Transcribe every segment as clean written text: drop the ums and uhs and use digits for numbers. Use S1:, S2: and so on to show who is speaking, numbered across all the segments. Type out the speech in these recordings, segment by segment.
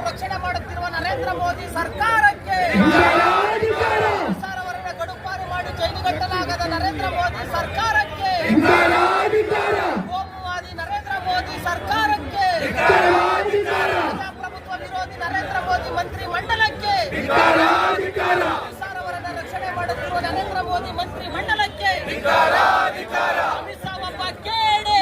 S1: ರಕ್ಷಣೆ ಮಾಡುತ್ತಿರುವ ನರೇಂದ್ರ ಮೋದಿ ಸರ್ಕಾರಕ್ಕೆ, ವಿಚಾರವನ್ನ ಗಡುಪಾರು ಮಾಡಿ ಜೈಲಿಗಟ್ಟಲಾಗದ ನರೇಂದ್ರ ಮೋದಿ ಸರ್ಕಾರಕ್ಕೆ, ಕೋಮುವಾದಿ ನರೇಂದ್ರ ಮೋದಿ ಸರ್ಕಾರಕ್ಕೆ, ಪ್ರಜಾಪ್ರಭುತ್ವ ವಿರೋಧಿ ನರೇಂದ್ರ ಮೋದಿ ಮಂತ್ರಿ ಮಂಡಲಕ್ಕೆ, ವಿಚಾರವನ್ನ ರಕ್ಷಣೆ ಮಾಡುತ್ತಿರುವ ನರೇಂದ್ರ ಮೋದಿ ಮಂತ್ರಿ ಮಂಡಲಕ್ಕೆ ಅಮಿತ್ ಶಾ ಒಬ್ಬ ಕೇಳಿ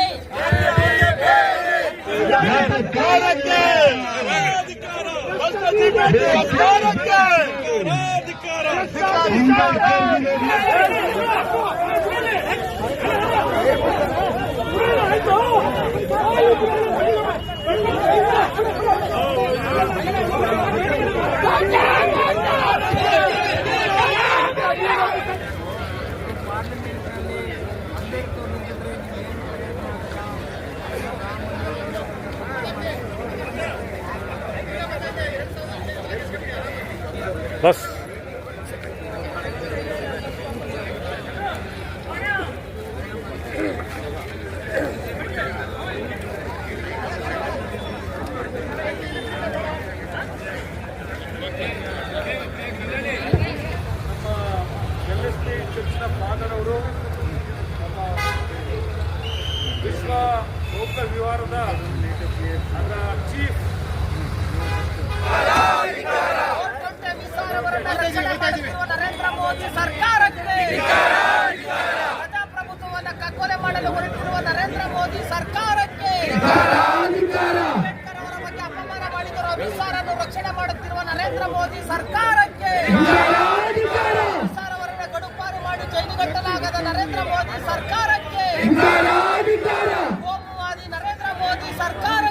S2: बस
S3: ಫಾದರ್ ವಿಶ್ವ ಲೋಕ ವಿವಾರದ ಅದರ ಚೀಫ್
S1: ನರೇಂದ್ರ ಮೋದಿ ಸರ್ಕಾರಕ್ಕೆ, ಪ್ರಜಾಪ್ರಭುತ್ವವನ್ನು ಕಗ್ಗೊಲೆ ಮಾಡಲು ಹೊರಟಿರುವ ನರೇಂದ್ರ ಮೋದಿ ಸರ್ಕಾರಕ್ಕೆ, ಅಂಬೇಡ್ಕರ್ ಅವರ ಬಗ್ಗೆ ಅಪಮಾನ ಮಾಡಿದರು ಅಮಿತ್ ಶಾ ರನ್ನು ರಕ್ಷಣೆ ಮಾಡುತ್ತಿರುವ ನರೇಂದ್ರ ಮೋದಿ ಸರ್ಕಾರಕ್ಕೆ, ವಿಚಾರವನ್ನ ಗಡುಪಾರು ಮಾಡಿ ಜೈಲಿಗಟ್ಟಲಾಗದ ನರೇಂದ್ರ ಮೋದಿ ಸರ್ಕಾರಕ್ಕೆ, ಕೋಮುವಾದಿ ನರೇಂದ್ರ ಮೋದಿ ಸರ್ಕಾರ